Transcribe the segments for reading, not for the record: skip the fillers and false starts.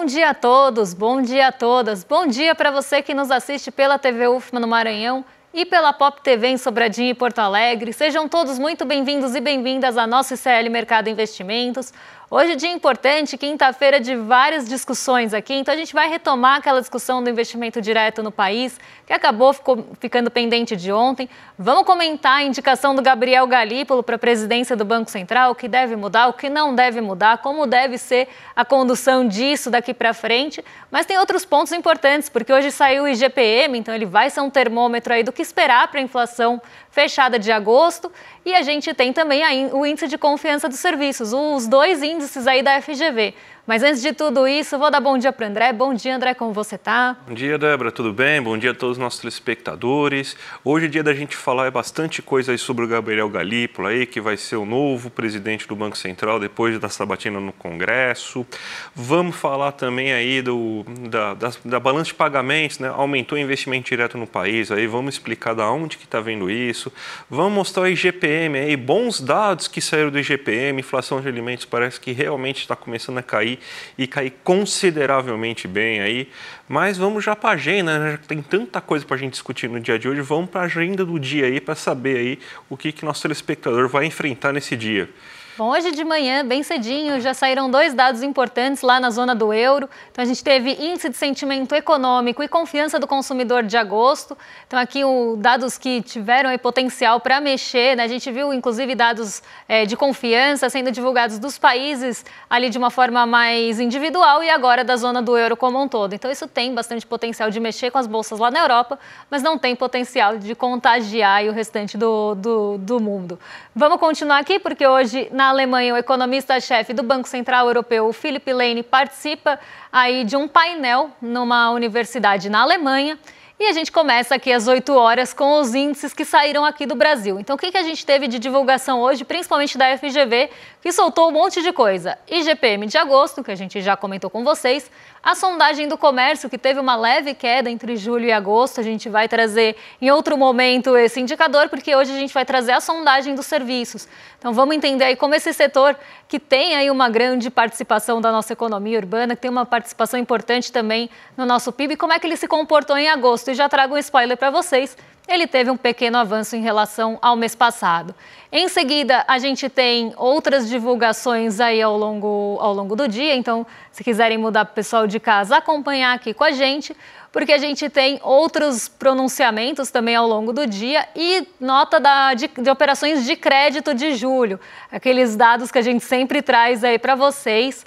dia a todos, bom dia a todas. Bom dia para você que nos assiste pela TV UFMA no Maranhão e pela Pop TV em Sobradinho e Porto Alegre. Sejam todos muito bem-vindos e bem-vindas à nossa ICL Mercado Investimentos. Hoje é dia importante, quinta-feira de várias discussões aqui, então a gente vai retomar aquela discussão do investimento direto no país, que ficou ficando pendente de ontem. Vamos comentar a indicação do Gabriel Galípolo para a presidência do Banco Central, o que deve mudar, o que não deve mudar, como deve ser a condução disso daqui para frente. Mas tem outros pontos importantes, porque hoje saiu o IGPM, então ele vai ser um termômetro aí do que esperar para a inflação fechada de agosto. E a gente tem também o índice de confiança dos serviços, os dois índices aí da FGV. Mas antes de tudo isso, vou dar bom dia para o André. Bom dia, André, como você está? Bom dia, Débora, tudo bem? Bom dia a todos os nossos telespectadores. Hoje é dia da gente falar bastante coisa aí sobre o Gabriel Galípolo aí, que vai ser o novo presidente do Banco Central depois da sabatina no Congresso. Vamos falar também aí da balança de pagamentos, né? Aumentou o investimento direto no país, aí vamos explicar da onde que está vendo isso. Vamos mostrar o IGPM aí, bons dados que saíram do IGPM, inflação de alimentos parece que realmente está começando a cair e cair consideravelmente bem aí, mas vamos já para a agenda, né? Já que tem tanta coisa para a gente discutir no dia de hoje, vamos para a agenda do dia aí para saber aí o que nosso telespectador vai enfrentar nesse dia. Bom, hoje de manhã, bem cedinho, já saíram dois dados importantes lá na zona do euro. Então, a gente teve índice de sentimento econômico e confiança do consumidor de agosto. Então, aqui dados que tiveram aí potencial para mexer, né? A gente viu, inclusive, dados de confiança sendo divulgados dos países ali de uma forma mais individual e agora da zona do euro como um todo. Então, isso tem bastante potencial de mexer com as bolsas lá na Europa, mas não tem potencial de contagiar aí o restante do mundo. Vamos continuar aqui, porque hoje, na Alemanha, o economista-chefe do Banco Central Europeu, Philip Lane, participa aí de um painel numa universidade na Alemanha. E a gente começa aqui às 8 horas com os índices que saíram aqui do Brasil. Então, o que a gente teve de divulgação hoje, principalmente da FGV, que soltou um monte de coisa? IGPM de agosto, que a gente já comentou com vocês, a sondagem do comércio, que teve uma leve queda entre julho e agosto. A gente vai trazer em outro momento esse indicador, porque hoje a gente vai trazer a sondagem dos serviços. Então, vamos entender aí como esse setor, que tem aí uma grande participação da nossa economia urbana, que tem uma participação importante também no nosso PIB, como é que ele se comportou em agosto. E já trago um spoiler para vocês. Ele teve um pequeno avanço em relação ao mês passado. Em seguida, a gente tem outras divulgações aí ao longo do dia. Então, se quiserem mudar para o pessoal de casa, acompanhar aqui com a gente, porque a gente tem outros pronunciamentos também ao longo do dia e nota de operações de crédito de julho. Aqueles dados que a gente sempre traz aí para vocês,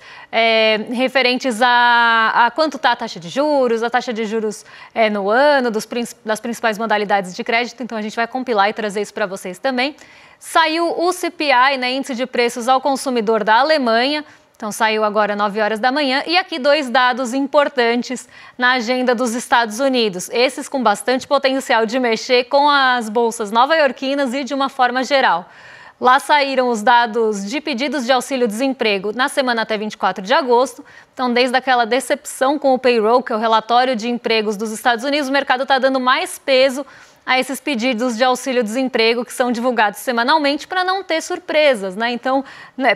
referentes a quanto está a taxa de juros no ano, das principais modalidades de crédito. Então, a gente vai compilar e trazer isso para vocês também. Saiu o CPI, né, Índice de Preços ao Consumidor da Alemanha. Então, saiu agora 9 horas da manhã. E aqui dois dados importantes na agenda dos Estados Unidos. Esses com bastante potencial de mexer com as bolsas nova-iorquinas e de uma forma geral. Lá saíram os dados de pedidos de auxílio-desemprego na semana até 24 de agosto. Então, desde aquela decepção com o payroll, que é o relatório de empregos dos Estados Unidos, o mercado está dando mais peso a esses pedidos de auxílio-desemprego que são divulgados semanalmente para não ter surpresas, né? Então,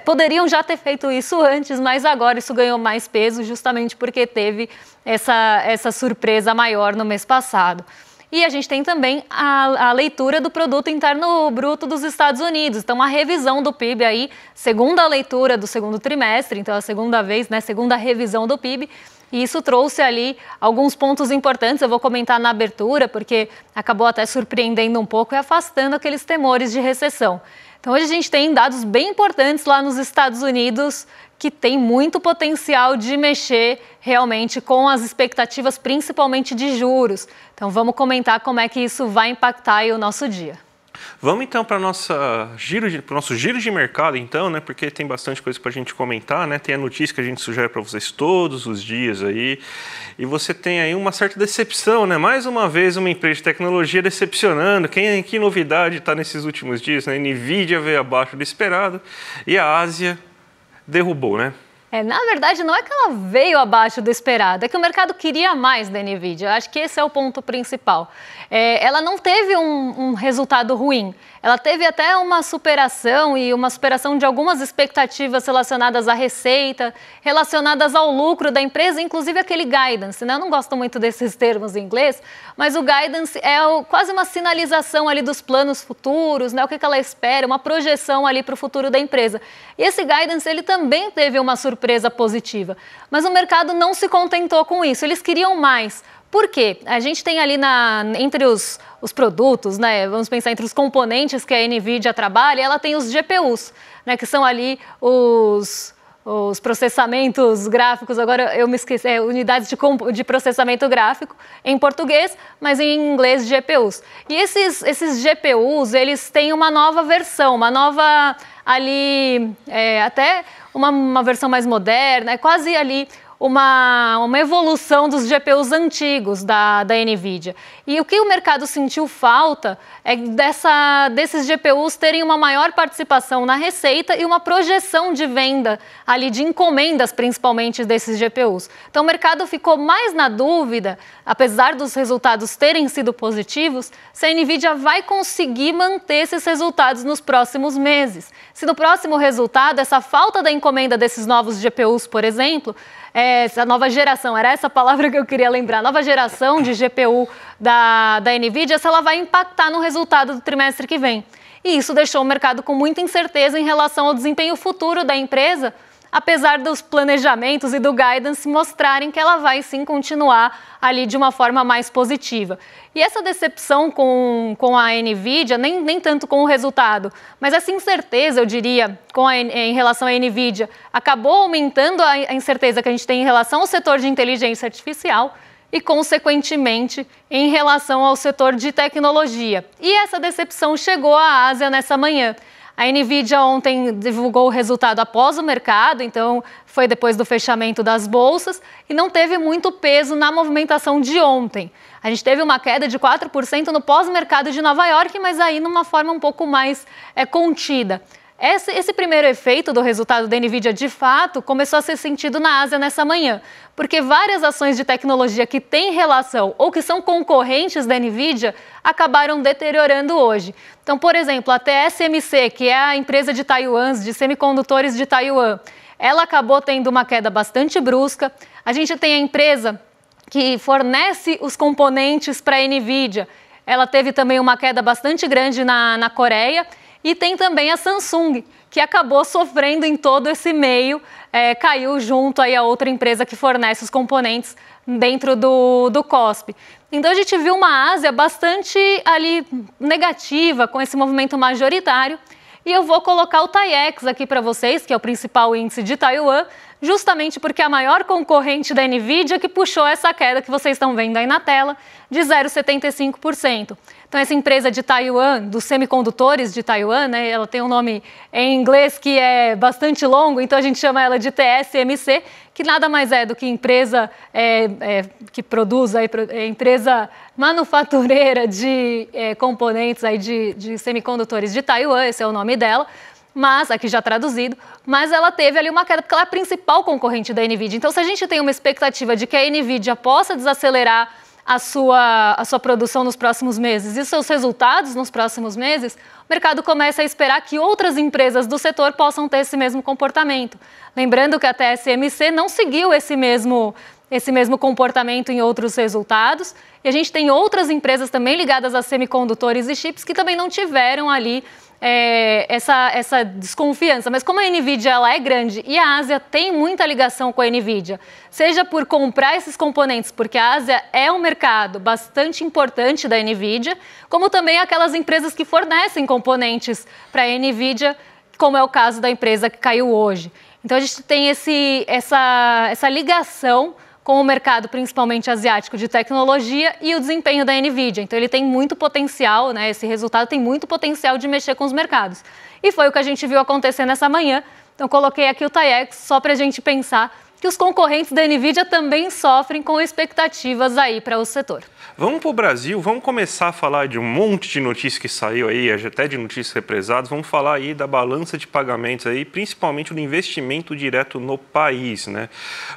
poderiam já ter feito isso antes, mas agora isso ganhou mais peso justamente porque teve essa surpresa maior no mês passado. E a gente tem também a leitura do Produto Interno Bruto dos Estados Unidos. Então, a revisão do PIB aí, segunda leitura do segundo trimestre, então a segunda vez, né, segunda revisão do PIB. E isso trouxe ali alguns pontos importantes, eu vou comentar na abertura, porque acabou até surpreendendo um pouco e afastando aqueles temores de recessão. Então, hoje a gente tem dados bem importantes lá nos Estados Unidos, que tem muito potencial de mexer realmente com as expectativas, principalmente de juros. Então, vamos comentar como é que isso vai impactar aí o nosso dia. Vamos então para o nosso giro de mercado, então, né? Porque tem bastante coisa para a gente comentar, né? Tem a notícia que a gente sugere para vocês todos os dias aí. E você tem aí uma certa decepção, né? Mais uma vez, uma empresa de tecnologia decepcionando. Que novidade está nesses últimos dias, né? Nvidia veio abaixo do esperado e a Ásia derrubou, né? Na verdade, não é que ela veio abaixo do esperado, é que o mercado queria mais da Nvidia. Eu acho que esse é o ponto principal. Ela não teve um resultado ruim, ela teve até uma superação de algumas expectativas relacionadas à receita, relacionadas ao lucro da empresa, inclusive aquele guidance, né? Eu não gosto muito desses termos em inglês, mas o guidance é quase uma sinalização ali dos planos futuros, né? O que ela espera, uma projeção ali para o futuro da empresa. E esse guidance, ele também teve uma surpresa positiva, mas o mercado não se contentou com isso, eles queriam mais. Por quê? A gente tem ali entre os produtos, né? Vamos pensar entre os componentes que a NVIDIA trabalha, ela tem os GPUs, né? Que são ali os processamentos gráficos, agora eu me esqueci, unidades de processamento gráfico em português, mas em inglês GPUs. E esses GPUs, eles têm uma nova versão, uma nova ali, até uma versão mais moderna, é quase ali uma evolução dos GPUs antigos da NVIDIA. E o que o mercado sentiu falta é desses GPUs terem uma maior participação na receita e uma projeção de venda ali de encomendas, principalmente desses GPUs. Então o mercado ficou mais na dúvida, apesar dos resultados terem sido positivos, se a NVIDIA vai conseguir manter esses resultados nos próximos meses. Se no próximo resultado, essa falta da encomenda desses novos GPUs, por exemplo, essa nova geração, era essa palavra que eu queria lembrar, nova geração de GPU da NVIDIA, se ela vai impactar no resultado do trimestre que vem. E isso deixou o mercado com muita incerteza em relação ao desempenho futuro da empresa, apesar dos planejamentos e do guidance mostrarem que ela vai sim continuar ali de uma forma mais positiva. E essa decepção com a NVIDIA, nem tanto com o resultado, mas essa incerteza, eu diria, em relação à NVIDIA, acabou aumentando a incerteza que a gente tem em relação ao setor de inteligência artificial e, consequentemente, em relação ao setor de tecnologia. E essa decepção chegou à Ásia nessa manhã. A NVIDIA ontem divulgou o resultado após o mercado, então foi depois do fechamento das bolsas e não teve muito peso na movimentação de ontem. A gente teve uma queda de 4% no pós-mercado de Nova York, mas aí numa forma um pouco mais contida. Esse primeiro efeito do resultado da NVIDIA, de fato, começou a ser sentido na Ásia nessa manhã, porque várias ações de tecnologia que têm relação ou que são concorrentes da NVIDIA acabaram deteriorando hoje. Então, por exemplo, a TSMC, que é a empresa de Taiwan, de semicondutores de Taiwan, ela acabou tendo uma queda bastante brusca. A gente tem a empresa que fornece os componentes para a NVIDIA, ela teve também uma queda bastante grande na Coreia. E tem também a Samsung, que acabou sofrendo em todo esse meio, caiu junto aí a outra empresa que fornece os componentes dentro do COSP. Então a gente viu uma Ásia bastante ali negativa com esse movimento majoritário. E eu vou colocar o TAIEX aqui para vocês, que é o principal índice de Taiwan, justamente porque é a maior concorrente da NVIDIA que puxou essa queda que vocês estão vendo aí na tela, de 0,75%. Então, essa empresa de Taiwan, dos semicondutores de Taiwan, né, ela tem um nome em inglês que é bastante longo, então a gente chama ela de TSMC, que nada mais é do que empresa que produz, empresa manufatureira de componentes aí de semicondutores de Taiwan, esse é o nome dela. Mas, aqui já traduzido, mas ela teve ali uma queda, porque ela é a principal concorrente da NVIDIA. Então, se a gente tem uma expectativa de que a NVIDIA possa desacelerar a sua produção nos próximos meses e seus resultados nos próximos meses, o mercado começa a esperar que outras empresas do setor possam ter esse mesmo comportamento. Lembrando que a TSMC não seguiu esse mesmo comportamento em outros resultados, e a gente tem outras empresas também ligadas a semicondutores e chips que também não tiveram ali essa desconfiança. Mas como a NVIDIA ela é grande e a Ásia tem muita ligação com a NVIDIA, seja por comprar esses componentes, porque a Ásia é um mercado bastante importante da NVIDIA, como também aquelas empresas que fornecem componentes para a NVIDIA, como é o caso da empresa que caiu hoje. Então a gente tem essa ligação com o mercado, principalmente asiático, de tecnologia e o desempenho da NVIDIA. Então ele tem muito potencial, né? Esse resultado tem muito potencial de mexer com os mercados. E foi o que a gente viu acontecer nessa manhã. Então coloquei aqui o TAIEX só para a gente pensar que os concorrentes da NVIDIA também sofrem com expectativas aí para o setor. Vamos para o Brasil, vamos começar a falar de um monte de notícias que saiu aí, até de notícias represadas, vamos falar aí da balança de pagamentos aí, principalmente do investimento direto no país, né?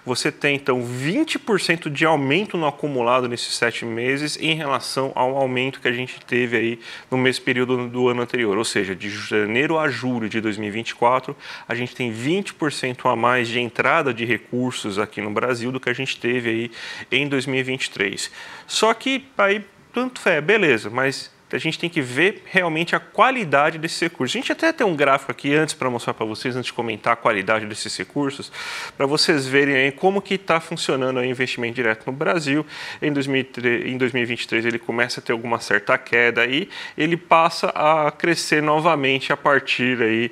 Você tem, então, 20% de aumento no acumulado nesses 7 meses em relação ao aumento que a gente teve aí no mesmo período do ano anterior, ou seja, de janeiro a julho de 2024, a gente tem 20% a mais de entrada de recursos aqui no Brasil do que a gente teve aí em 2023. Só que aí, tanto beleza, mas a gente tem que ver realmente a qualidade desses recursos. A gente até tem um gráfico aqui antes para mostrar para vocês, antes de comentar a qualidade desses recursos, para vocês verem aí como que está funcionando o investimento direto no Brasil. Em 2023 ele começa a ter alguma certa queda aí, ele passa a crescer novamente a partir aí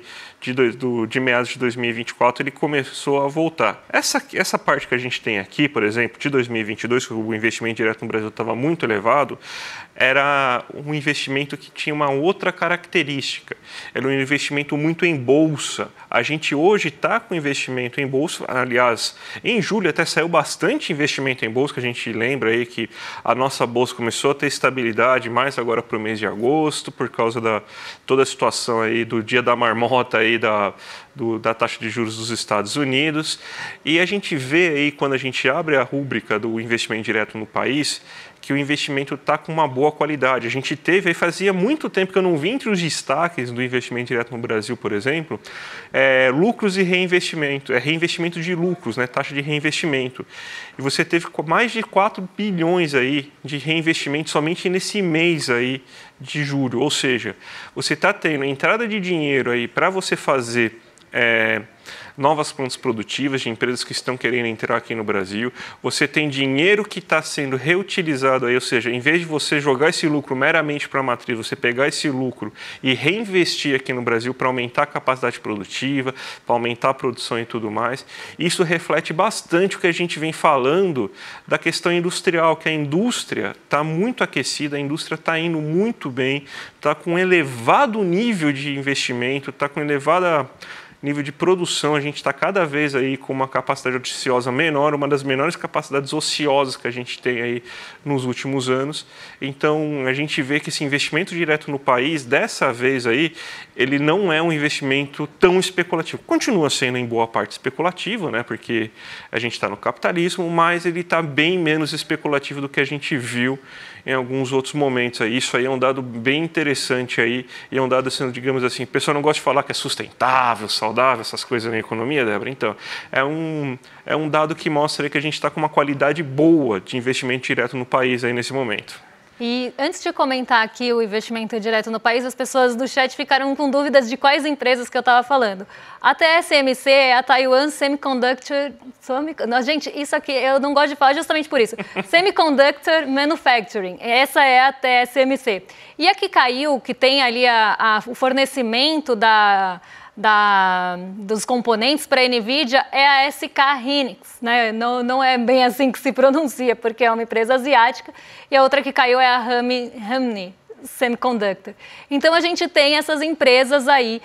de meados de 2024, ele começou a voltar. Essa parte que a gente tem aqui, por exemplo, de 2022, que o investimento direto no Brasil estava muito elevado, era um investimento que tinha uma outra característica. Era um investimento muito em bolsa. A gente hoje está com investimento em bolsa. Aliás, em julho até saiu bastante investimento em bolsa, que a gente lembra aí que a nossa bolsa começou a ter estabilidade mais agora para o mês de agosto, por causa da toda a situação aí do dia da marmota aí da taxa de juros dos Estados Unidos. E a gente vê aí, quando a gente abre a rúbrica do investimento direto no país, que o investimento está com uma boa qualidade. A gente teve, aí fazia muito tempo que eu não vi entre os destaques do investimento direto no Brasil, por exemplo, lucros e reinvestimento, reinvestimento de lucros, né, taxa de reinvestimento. E você teve mais de 4 bilhões aí de reinvestimento somente nesse mês aí de julho. Ou seja, você está tendo entrada de dinheiro aí para você fazer novas plantas produtivas de empresas que estão querendo entrar aqui no Brasil. Você tem dinheiro que está sendo reutilizado aí, ou seja, em vez de você jogar esse lucro meramente para a matriz, você pegar esse lucro e reinvestir aqui no Brasil para aumentar a capacidade produtiva, para aumentar a produção e tudo mais. Isso reflete bastante o que a gente vem falando da questão industrial, que a indústria está muito aquecida, a indústria está indo muito bem, está com um elevado nível de investimento, está com elevada nível de produção, a gente está cada vez aí com uma capacidade ociosa menor, uma das menores capacidades ociosas que a gente tem aí nos últimos anos. Então, a gente vê que esse investimento direto no país, dessa vez aí, ele não é um investimento tão especulativo. Continua sendo em boa parte especulativo, né, porque a gente está no capitalismo, mas ele está bem menos especulativo do que a gente viu em alguns outros momentos aí. Isso aí é um dado bem interessante aí, e é um dado, assim, digamos assim, o pessoal não gosta de falar que é sustentável, saudável, essas coisas na economia, Débora. Então, é um dado que mostra aí que a gente está com uma qualidade boa de investimento direto no país aí nesse momento. E antes de comentar aqui o investimento direto no país, as pessoas do chat ficaram com dúvidas de quais empresas que eu estava falando. A TSMC é a Taiwan Semiconductor... Gente, isso aqui eu não gosto de falar justamente por isso. Semiconductor Manufacturing, essa é a TSMC. E a que caiu, que tem ali o fornecimento dos componentes para a NVIDIA, é a SK Hynix, né? Não é bem assim que se pronuncia, porque é uma empresa asiática, e a outra que caiu é a Hamni Semiconductor. Então a gente tem essas empresas aí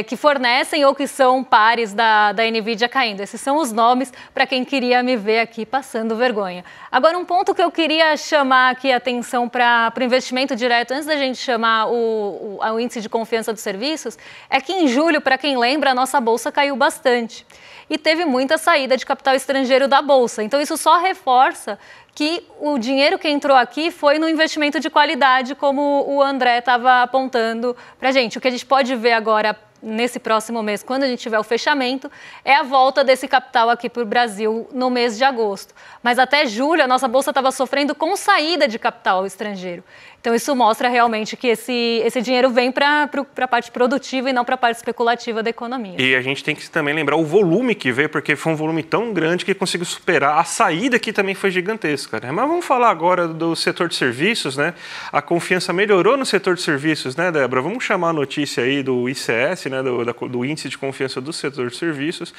que fornecem ou que são pares da NVIDIA caindo. Esses são os nomes para quem queria me ver aqui passando vergonha. Agora, um ponto que eu queria chamar aqui a atenção para o investimento direto, antes da gente chamar o índice de confiança dos serviços, é que em julho, para quem lembra, a nossa bolsa caiu bastante. E teve muita saída de capital estrangeiro da bolsa. Então isso só reforça que o dinheiro que entrou aqui foi no investimento de qualidade, como o André estava apontando para a gente. O que a gente pode ver agora, nesse próximo mês, quando a gente tiver o fechamento, é a volta desse capital aqui para o Brasil no mês de agosto. Mas até julho, a nossa bolsa estava sofrendo com saída de capital estrangeiro. Então, isso mostra realmente que esse dinheiro vem para a parte produtiva e não para a parte especulativa da economia. E a gente tem que também lembrar o volume que veio, porque foi um volume tão grande que conseguiu superar. A saída aqui também foi gigantesca, né? Mas vamos falar agora do setor de serviços, né? A confiança melhorou no setor de serviços, né, Débora? Vamos chamar a notícia aí do ICS, né, do Índice de Confiança do Setor de Serviços.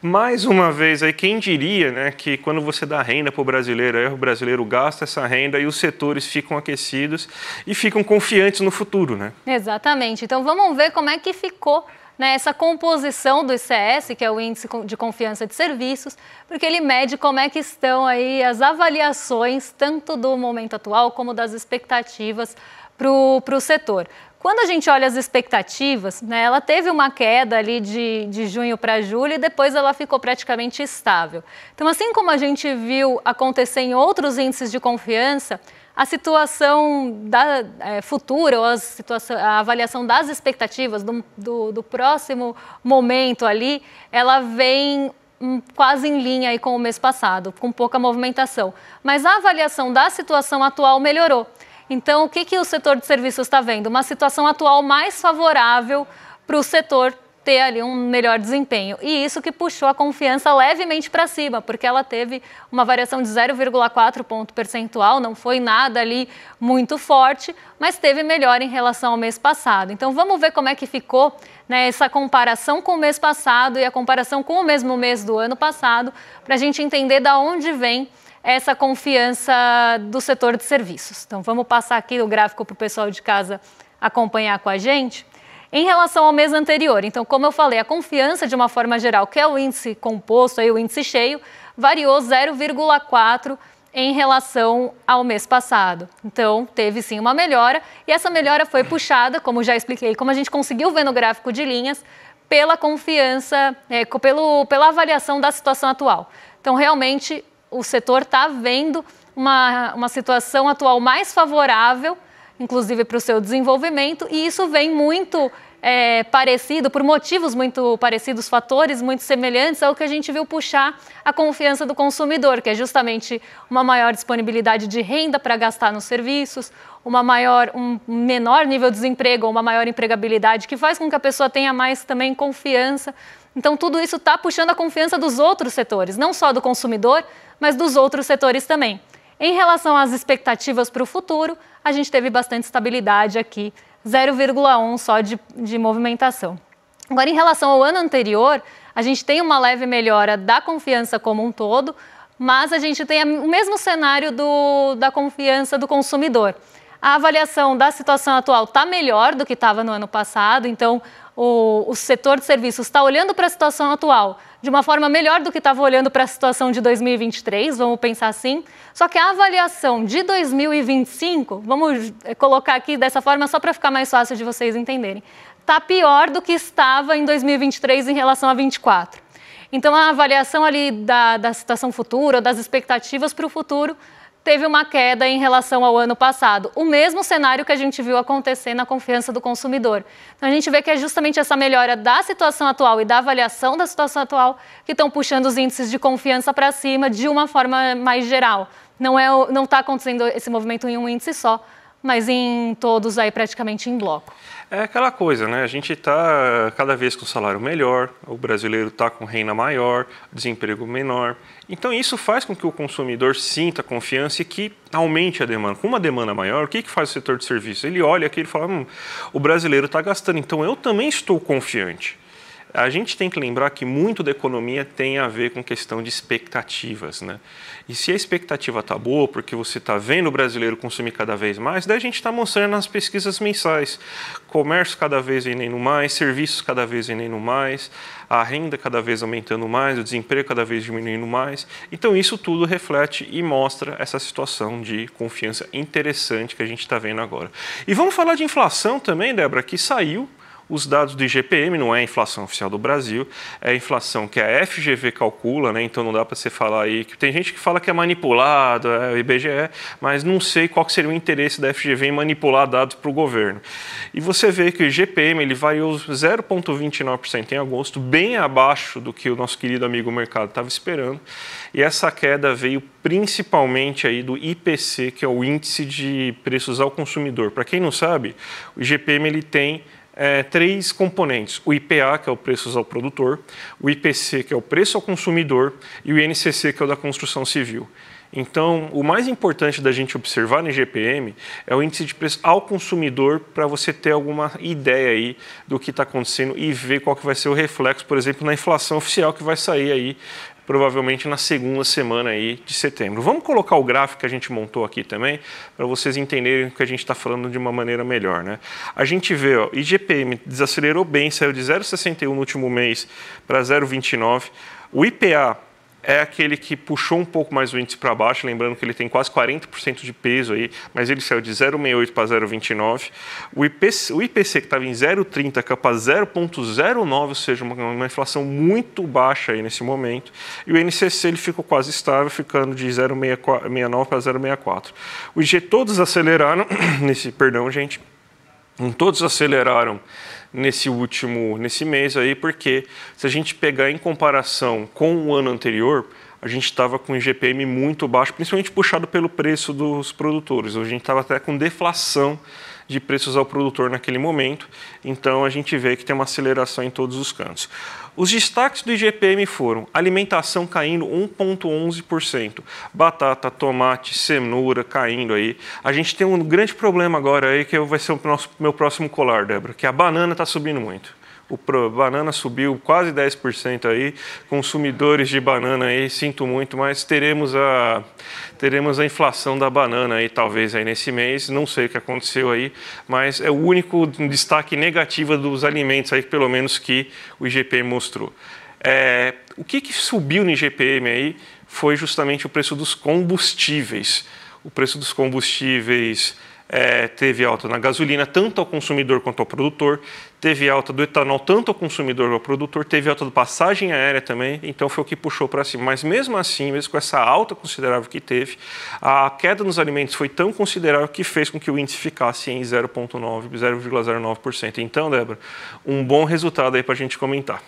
Mais uma vez, aí, quem diria, né, que quando você dá renda para o brasileiro, aí o brasileiro gasta essa renda e os setores ficam aquecidos e ficam confiantes no futuro, né? Exatamente. Então, vamos ver como é que ficou né, essa composição do ICS, que é o Índice de Confiança de Serviços, porque ele mede como é que estão aí as avaliações, tanto do momento atual como das expectativas para o setor. Quando a gente olha as expectativas, né, ela teve uma queda ali de junho para julho e depois ela ficou praticamente estável. Então, assim como a gente viu acontecer em outros índices de confiança, a situação futura, ou a avaliação das expectativas do próximo momento ali, ela vem quase em linha aí com o mês passado, com pouca movimentação. Mas a avaliação da situação atual melhorou. Então, o que o setor de serviços está vendo? Uma situação atual mais favorável para o setor ter ali um melhor desempenho. E isso que puxou a confiança levemente para cima, porque ela teve uma variação de 0,4 ponto percentual, não foi nada ali muito forte, mas teve melhor em relação ao mês passado. Então, vamos ver como é que ficou, né, essa comparação com o mês passado e a comparação com o mesmo mês do ano passado, para a gente entender de onde vem essa confiança do setor de serviços. Então, vamos passar aqui o gráfico para o pessoal de casa acompanhar com a gente. Em relação ao mês anterior, então, como eu falei, a confiança de uma forma geral, que é o índice composto, aí, o índice cheio, variou 0,4 em relação ao mês passado. Então, teve sim uma melhora, e essa melhora foi puxada, como já expliquei, como a gente conseguiu ver no gráfico de linhas, pela confiança, pela avaliação da situação atual. Então, realmente, o setor está vendo uma situação atual mais favorável, inclusive para o seu desenvolvimento, e isso vem muito parecido, por motivos muito parecidos, fatores muito semelhantes ao que a gente viu puxar a confiança do consumidor, que é justamente uma maior disponibilidade de renda para gastar nos serviços, um menor nível de desemprego, uma maior empregabilidade, que faz com que a pessoa tenha mais também confiança. Então, tudo isso está puxando a confiança dos outros setores, não só do consumidor, mas dos outros setores também. Em relação às expectativas para o futuro, a gente teve bastante estabilidade aqui, 0,1 só de movimentação. Agora, em relação ao ano anterior, a gente tem uma leve melhora da confiança como um todo, mas a gente tem o mesmo cenário da confiança do consumidor. A avaliação da situação atual está melhor do que estava no ano passado, então o setor de serviços está olhando para a situação atual de uma forma melhor do que estava olhando para a situação de 2023, vamos pensar assim. Só que a avaliação de 2025, vamos colocar aqui dessa forma só para ficar mais fácil de vocês entenderem, está pior do que estava em 2023 em relação a 2024. Então, a avaliação ali da situação futura, das expectativas para o futuro, teve uma queda em relação ao ano passado. O mesmo cenário que a gente viu acontecer na confiança do consumidor. Então, a gente vê que é justamente essa melhora da situação atual e da avaliação da situação atual que estão puxando os índices de confiança para cima de uma forma mais geral. Não está acontecendo esse movimento em um índice só, mas em todos aí praticamente em bloco. É aquela coisa, né? A gente está cada vez com salário melhor, o brasileiro está com renda maior, desemprego menor. Então isso faz com que o consumidor sinta confiança e que aumente a demanda. Com uma demanda maior, o que faz o setor de serviços? Ele olha aqui e fala, o brasileiro está gastando, então eu também estou confiante. A gente tem que lembrar que muito da economia tem a ver com questão de expectativas, né? E se a expectativa está boa, porque você está vendo o brasileiro consumir cada vez mais, daí a gente está mostrando nas pesquisas mensais. Comércio cada vez vendendo mais, serviços cada vez vendendo mais, a renda cada vez aumentando mais, o desemprego cada vez diminuindo mais. Então isso tudo reflete e mostra essa situação de confiança interessante que a gente está vendo agora. E vamos falar de inflação também, Débora, que saiu. Os dados do IGPM, não é a inflação oficial do Brasil, é a inflação que a FGV calcula, né? Então não dá para você falar aí, que tem gente que fala que é manipulado, é o IBGE, mas não sei qual que seria o interesse da FGV em manipular dados para o governo. E você vê que o IGPM ele variou 0,29% em agosto, bem abaixo do que o nosso querido amigo mercado estava esperando, e essa queda veio principalmente aí do IPC, que é o Índice de Preços ao Consumidor. Para quem não sabe, o IGPM ele tem três componentes, o IPA, que é o preço ao produtor, o IPC, que é o preço ao consumidor, e o INCC, que é o da construção civil. Então, o mais importante da gente observar no IGPM é o índice de preço ao consumidor, para você ter alguma ideia aí do que está acontecendo e ver qual que vai ser o reflexo, por exemplo, na inflação oficial que vai sair aí provavelmente na segunda semana aí de setembro. Vamos colocar o gráfico que a gente montou aqui também, para vocês entenderem o que a gente está falando de uma maneira melhor, né? A gente vê, ó, IGPM desacelerou bem, saiu de 0,61 no último mês para 0,29. O IPA é aquele que puxou um pouco mais o índice para baixo, lembrando que ele tem quase 40% de peso aí, mas ele saiu de 0,68 para 0,29. O IPC que estava em 0,30 caiu para 0,09, ou seja, uma inflação muito baixa aí nesse momento. E o INCC ele ficou quase estável, ficando de 0,69 para 0,64. O IG todos aceleraram, todos aceleraram nesse mês aí, porque se a gente pegar em comparação com o ano anterior, a gente estava com IGPM muito baixo, principalmente puxado pelo preço dos produtores. A gente estava até com deflação de preços ao produtor naquele momento, então a gente vê que tem uma aceleração em todos os cantos. Os destaques do IGPM foram alimentação caindo 1,11%, batata, tomate, cenoura caindo aí. A gente tem um grande problema agora aí, que vai ser o meu próximo colar, Débora, que a banana está subindo muito. Banana subiu quase 10% aí, consumidores de banana aí, sinto muito, mas teremos a inflação da banana aí, talvez aí nesse mês, não sei o que aconteceu aí, mas é o único destaque negativo dos alimentos aí, pelo menos que o IGPM mostrou. O que subiu no IGPM aí foi justamente o preço dos combustíveis. O preço dos combustíveis teve alta na gasolina, tanto ao consumidor quanto ao produtor, teve alta do etanol, tanto ao consumidor quanto ao produtor, teve alta da passagem aérea também, então foi o que puxou para cima. Mas mesmo assim, mesmo com essa alta considerável que teve, a queda nos alimentos foi tão considerável que fez com que o índice ficasse em 0,09%. Então, Débora, um bom resultado aí para a gente comentar.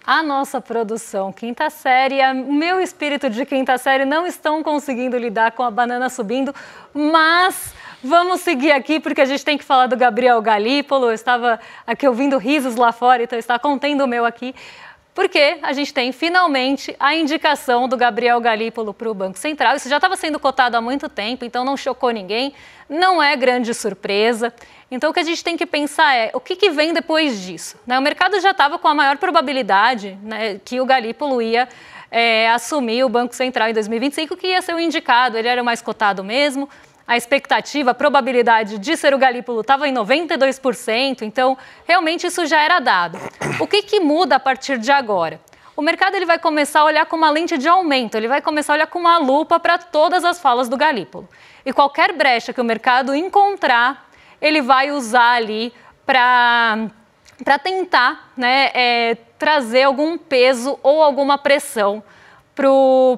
A nossa produção, quinta série, o meu espírito de quinta série não estão conseguindo lidar com a banana subindo, mas vamos seguir aqui porque a gente tem que falar do Gabriel Galípolo. Eu estava aqui ouvindo risos lá fora, então está contendo o meu aqui, porque a gente tem finalmente a indicação do Gabriel Galípolo para o Banco Central. Isso já estava sendo cotado há muito tempo, então não chocou ninguém, não é grande surpresa. Então o que a gente tem que pensar é o que vem depois disso, né? O mercado já estava com a maior probabilidade, né, que o Galípolo ia assumir o Banco Central em 2025, que ia ser o indicado, ele era o mais cotado mesmo. A expectativa, a probabilidade de ser o Galípolo estava em 92%, então realmente isso já era dado. O que muda a partir de agora? O mercado ele vai começar a olhar com uma lente de aumento, ele vai começar a olhar com uma lupa para todas as falas do Galípolo. E qualquer brecha que o mercado encontrar, ele vai usar ali para tentar, né, trazer algum peso ou alguma pressão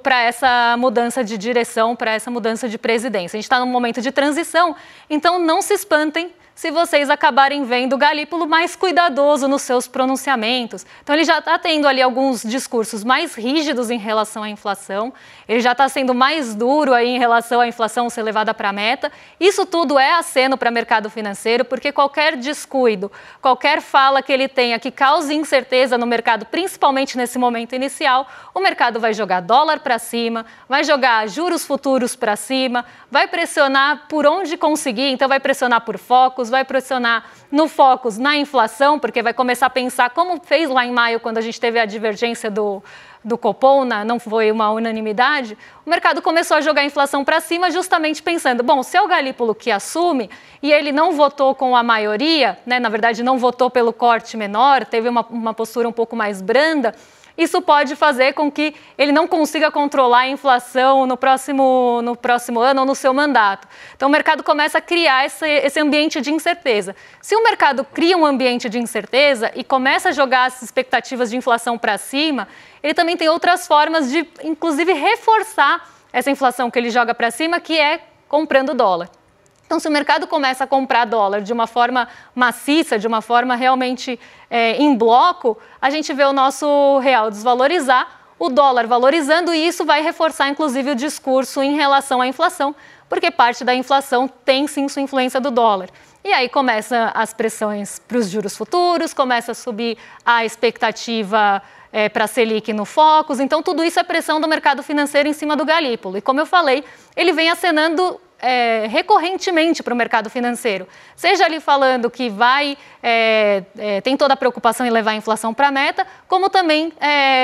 para essa mudança de direção, para essa mudança de presidência. A gente está num momento de transição, então não se espantem se vocês acabarem vendo o Galípolo mais cuidadoso nos seus pronunciamentos. Então ele já está tendo ali alguns discursos mais rígidos em relação à inflação, ele já está sendo mais duro aí em relação à inflação ser levada para a meta. Isso tudo é aceno para o mercado financeiro, porque qualquer descuido, qualquer fala que ele tenha que cause incerteza no mercado, principalmente nesse momento inicial, o mercado vai jogar dólar para cima, vai jogar juros futuros para cima, vai pressionar por onde conseguir, então vai pressionar por focos, vai pressionar no focus na inflação, porque vai começar a pensar como fez lá em maio, quando a gente teve a divergência do Copom, não foi uma unanimidade, o mercado começou a jogar a inflação para cima justamente pensando, bom, se é o Galípolo que assume e ele não votou com a maioria, né, na verdade não votou pelo corte menor, teve uma postura um pouco mais branda, isso pode fazer com que ele não consiga controlar a inflação no próximo ano ou no seu mandato. Então o mercado começa a criar esse ambiente de incerteza. Se o mercado cria um ambiente de incerteza e começa a jogar as expectativas de inflação para cima, ele também tem outras formas de, inclusive, reforçar essa inflação que ele joga para cima, que é comprando dólar. Então, se o mercado começa a comprar dólar de uma forma maciça, de uma forma realmente em bloco, a gente vê o nosso real desvalorizar, o dólar valorizando, e isso vai reforçar, inclusive, o discurso em relação à inflação, porque parte da inflação tem, sim, sua influência do dólar. E aí começam as pressões para os juros futuros, começa a subir a expectativa para a Selic no Focus. Então, tudo isso é pressão do mercado financeiro em cima do Galípolo. E como eu falei, ele vem acenando recorrentemente para o mercado financeiro. Seja ali falando que tem toda a preocupação em levar a inflação para a meta, como também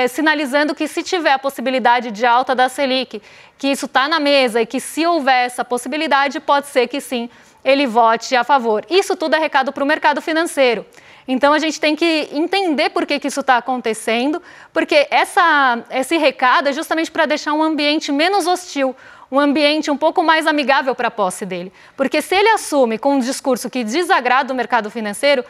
sinalizando que se tiver a possibilidade de alta da Selic, que isso está na mesa e que se houver essa possibilidade, pode ser que sim, ele vote a favor. Isso tudo é recado para o mercado financeiro. Então, a gente tem que entender por que isso está acontecendo, porque esse recado é justamente para deixar um ambiente menos hostil, um ambiente um pouco mais amigável para a posse dele. Porque se ele assume com um discurso que desagrada o mercado financeiro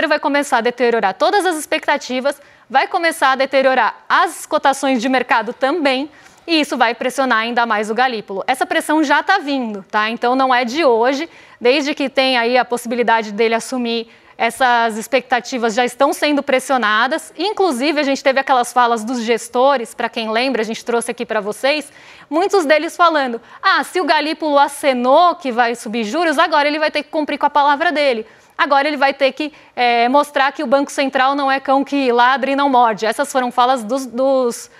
vai começar a deteriorar todas as expectativas, vai começar a deteriorar as cotações de mercado também, e isso vai pressionar ainda mais o Galípolo. Essa pressão já está vindo, tá? Então, não é de hoje, desde que tem aí a possibilidade dele assumir. Essas expectativas já estão sendo pressionadas, inclusive a gente teve aquelas falas dos gestores, para quem lembra, a gente trouxe aqui para vocês, muitos deles falando, se o Galípolo acenou que vai subir juros, agora ele vai ter que cumprir com a palavra dele. Agora ele vai ter que mostrar que o Banco Central não é cão que ladra e não morde. Essas foram falas dos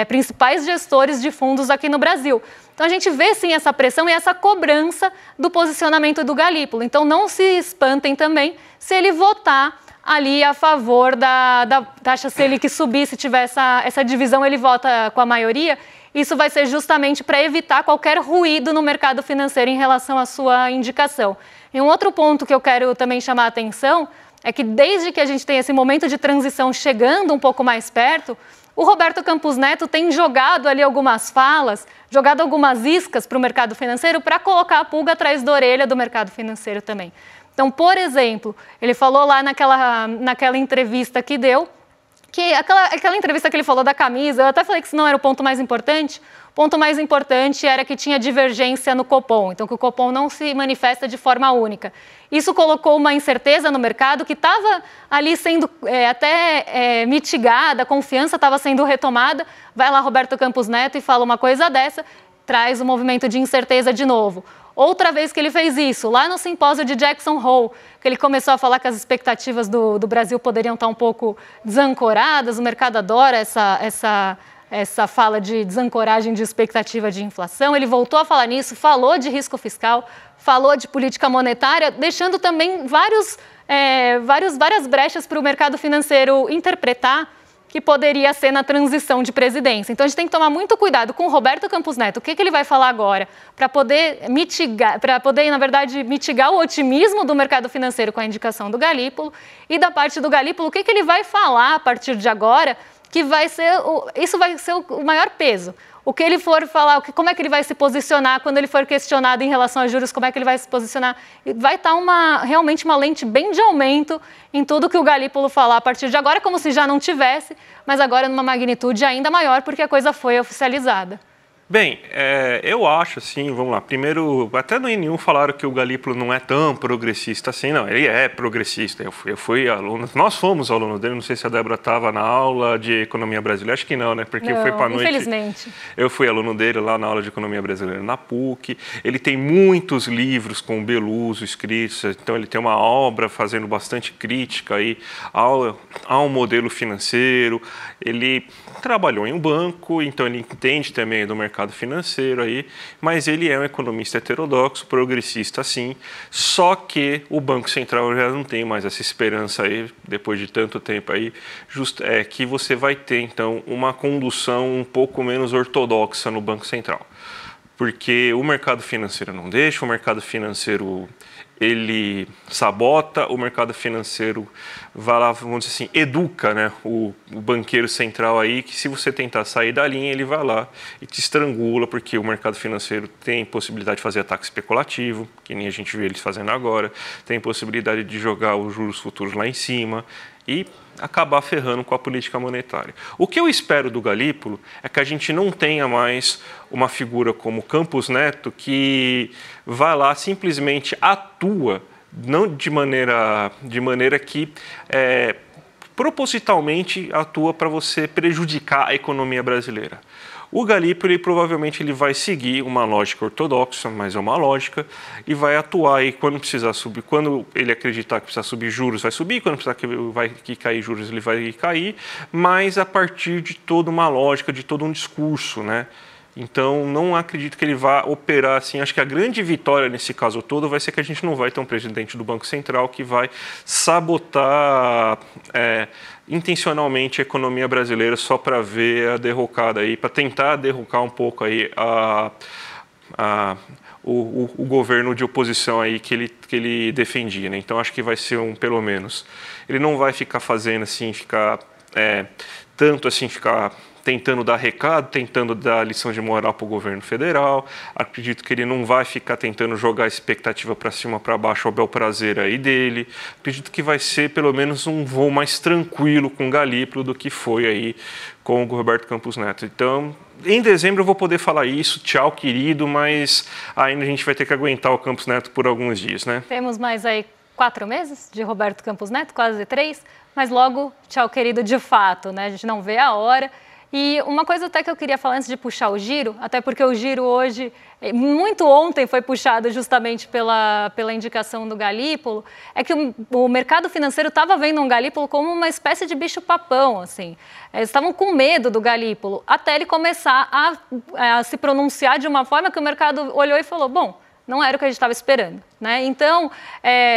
principais gestores de fundos aqui no Brasil. Então, a gente vê, sim, essa pressão e essa cobrança do posicionamento do Galípolo. Então, não se espantem também se ele votar ali a favor da taxa Selic subir, se tiver essa divisão, ele vota com a maioria. Isso vai ser justamente para evitar qualquer ruído no mercado financeiro em relação à sua indicação. E um outro ponto que eu quero também chamar a atenção é que desde que a gente tem esse momento de transição chegando um pouco mais perto, o Roberto Campos Neto tem jogado ali algumas falas, jogado algumas iscas para o mercado financeiro para colocar a pulga atrás da orelha do mercado financeiro também. Então, por exemplo, ele falou lá naquela entrevista que deu, que aquela entrevista que ele falou da camisa, eu até falei que isso não era o ponto mais importante. O ponto mais importante era que tinha divergência no Copom, então que o Copom não se manifesta de forma única. Isso colocou uma incerteza no mercado que estava ali sendo mitigada, a confiança estava sendo retomada. Vai lá Roberto Campos Neto e fala uma coisa dessa, traz um movimento de incerteza de novo. Outra vez que ele fez isso, lá no simpósio de Jackson Hole, que ele começou a falar que as expectativas do Brasil poderiam estar um pouco desancoradas, o mercado adora essa fala de desancoragem de expectativa de inflação, ele voltou a falar nisso, falou de risco fiscal, falou de política monetária, deixando também várias brechas para o mercado financeiro interpretar que poderia ser na transição de presidência. Então, a gente tem que tomar muito cuidado com o Roberto Campos Neto, o que ele vai falar agora, para poder, na verdade, mitigar o otimismo do mercado financeiro com a indicação do Galípolo, e da parte do Galípolo, o que ele vai falar a partir de agora, que isso vai ser o maior peso. O que ele for falar, como é que ele vai se posicionar quando ele for questionado em relação a juros, como é que ele vai se posicionar, vai estar realmente uma lente bem de aumento em tudo que o Galípolo falar a partir de agora, como se já não tivesse, mas agora numa magnitude ainda maior, porque a coisa foi oficializada. Bem, eu acho assim, vamos lá, primeiro, até no N1 falaram que o Galípolo não é tão progressista assim, não, ele é progressista, eu fui aluno, nós fomos aluno dele, não sei se a Débora estava na aula de Economia Brasileira, acho que não, né, porque não, foi para a noite. Infelizmente. Eu fui aluno dele lá na aula de Economia Brasileira na PUC, ele tem muitos livros com Beluso escritos, então ele tem uma obra fazendo bastante crítica aí ao modelo financeiro, ele trabalhou em um banco, então ele entende também do mercado financeiro aí, mas ele é um economista heterodoxo, progressista sim, só que o Banco Central já não tem mais essa esperança aí, depois de tanto tempo aí, que você vai ter então uma condução um pouco menos ortodoxa no Banco Central. Porque o mercado financeiro não deixa, o mercado financeiro ele sabota, o mercado financeiro vai lá, vamos dizer assim, educa, né, o banqueiro central aí, que se você tentar sair da linha, ele vai lá e te estrangula, porque o mercado financeiro tem possibilidade de fazer ataque especulativo, que nem a gente vê eles fazendo agora, tem possibilidade de jogar os juros futuros lá em cima e acabar ferrando com a política monetária. O que eu espero do Galípolo é que a gente não tenha mais uma figura como Campos Neto que vai lá simplesmente atua não de maneira que propositalmente atua para você prejudicar a economia brasileira. O Galípolo, ele provavelmente vai seguir uma lógica ortodoxa, mas é uma lógica, e vai atuar aí quando precisar subir, quando ele acreditar que precisa subir juros, vai subir, quando precisar que cair juros, ele vai cair, mas a partir de toda uma lógica, de todo um discurso, né? Então, não acredito que ele vá operar assim. Acho que a grande vitória nesse caso todo vai ser que a gente não vai ter um presidente do Banco Central que vai sabotar intencionalmente a economia brasileira só para ver a derrocada aí, para tentar derrocar um pouco aí o governo de oposição aí que ele defendia, né? Então acho que vai ser pelo menos. Ele não vai ficar fazendo assim, ficar tentando dar recado, tentando dar lição de moral para o governo federal. Acredito que ele não vai ficar tentando jogar expectativa para cima, para baixo, ao bel prazer aí dele. Acredito que vai ser pelo menos um voo mais tranquilo com o Galípolo do que foi aí com o Roberto Campos Neto. Então, em dezembro eu vou poder falar isso, tchau querido, mas ainda a gente vai ter que aguentar o Campos Neto por alguns dias, né? Temos mais aí 4 meses de Roberto Campos Neto, quase 3, mas logo tchau querido de fato, né? A gente não vê a hora. E uma coisa até que eu queria falar antes de puxar o giro, até porque o giro hoje, muito ontem foi puxado justamente pela indicação do Galípolo, é que o mercado financeiro estava vendo um Galípolo como uma espécie de bicho-papão, assim. Eles estavam com medo do Galípolo, até ele começar a se pronunciar de uma forma que o mercado olhou e falou, bom, não era o que a gente estava esperando, né? Então,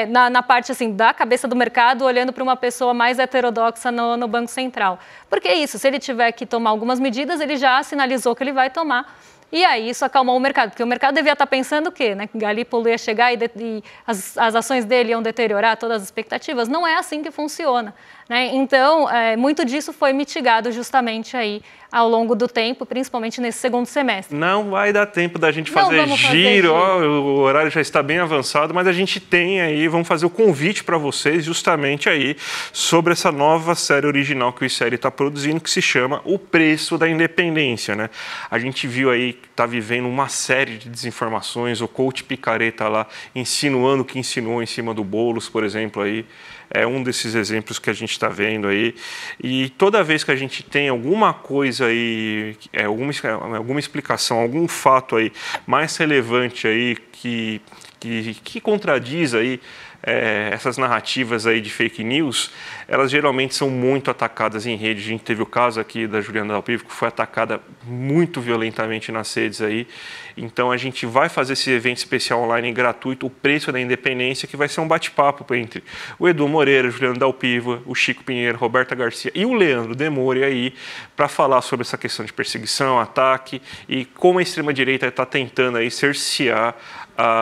na parte assim, da cabeça do mercado, olhando para uma pessoa mais heterodoxa no Banco Central. Porque é isso, se ele tiver que tomar algumas medidas, ele já sinalizou que ele vai tomar. E aí isso acalmou o mercado, porque o mercado devia estar pensando o quê? Né? Que Galípolo ia chegar e as ações dele iam deteriorar todas as expectativas. Não é assim que funciona, né? Então, muito disso foi mitigado justamente aí ao longo do tempo, principalmente nesse segundo semestre. Não vai dar tempo da gente fazer giro. O horário já está bem avançado, mas a gente tem aí, vamos fazer o convite para vocês justamente aí sobre essa nova série original que o ICL está produzindo, que se chama O Preço da Independência, né? A gente viu aí que está vivendo uma série de desinformações, o coach Picareta lá insinuando que insinuou em cima do Boulos, por exemplo, aí. É um desses exemplos que a gente está vendo aí. E toda vez que a gente tem alguma coisa aí, alguma explicação, algum fato aí mais relevante aí que contradiz aí essas narrativas aí de fake news, elas geralmente são muito atacadas em rede. A gente teve o caso aqui da Juliana Dalpiva, que foi atacada muito violentamente nas redes aí. Então a gente vai fazer esse evento especial online gratuito, O Preço da Independência, que vai ser um bate-papo entre o Edu Moreira, Juliana Dalpiva, o Chico Pinheiro, Roberta Garcia e o Leandro Demore aí, para falar sobre essa questão de perseguição, ataque e como a extrema-direita está tentando aí cercear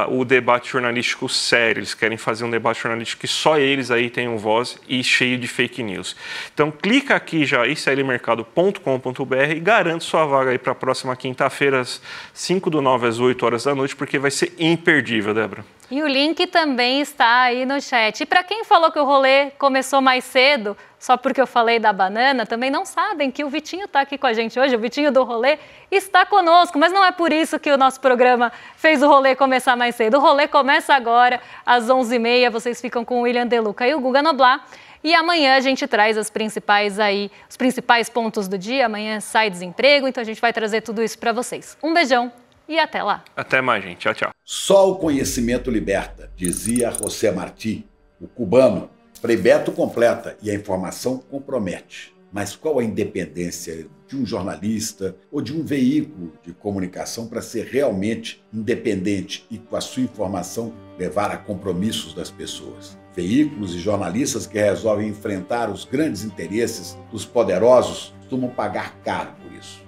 o debate jornalístico sério. Eles querem fazer um debate jornalístico que só eles aí tenham voz e cheio de fake news. Então clica aqui já, iclmercado.com.br e garante sua vaga aí para a próxima quinta-feira, às 5/9 às 8 horas da noite, porque vai ser imperdível, Débora. E o link também está aí no chat. E para quem falou que o rolê começou mais cedo, só porque eu falei da banana, também não sabem que o Vitinho está aqui com a gente hoje, o Vitinho do rolê está conosco, mas não é por isso que o nosso programa fez o rolê começar mais cedo. O rolê começa agora, às 11h30, vocês ficam com o William De Luca e o Guga Noblar. E amanhã a gente traz os principais pontos do dia. Amanhã sai desemprego, então a gente vai trazer tudo isso para vocês. Um beijão e até lá. Até mais, gente. Tchau, tchau. Só o conhecimento liberta, dizia José Martí, o cubano. Frei Beto completa e a informação compromete. Mas qual a independência de um jornalista ou de um veículo de comunicação para ser realmente independente e, com a sua informação, levar a compromissos das pessoas? Veículos e jornalistas que resolvem enfrentar os grandes interesses dos poderosos costumam pagar caro por isso.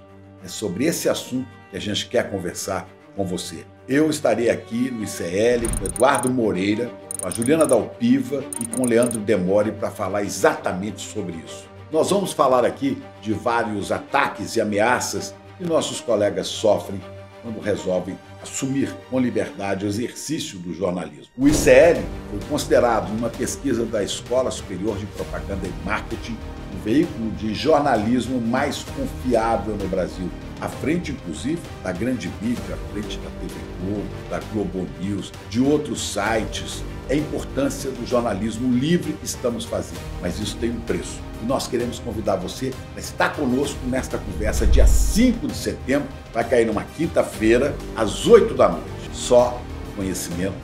É sobre esse assunto que a gente quer conversar com você. Eu estarei aqui no ICL com Eduardo Moreira, com a Juliana Dalpiva e com o Leandro Demore para falar exatamente sobre isso. Nós vamos falar aqui de vários ataques e ameaças que nossos colegas sofrem quando resolvem assumir com liberdade o exercício do jornalismo. O ICL foi considerado, numa pesquisa da Escola Superior de Propaganda e Marketing, o veículo de jornalismo mais confiável no Brasil, à frente, inclusive, da grande mídia, à frente da TV Globo, da Globo News, de outros sites. É a importância do jornalismo livre que estamos fazendo, mas isso tem um preço. E nós queremos convidar você a estar conosco nesta conversa dia 5 de setembro, vai cair numa quinta-feira, às 8 da noite. Só conhecimento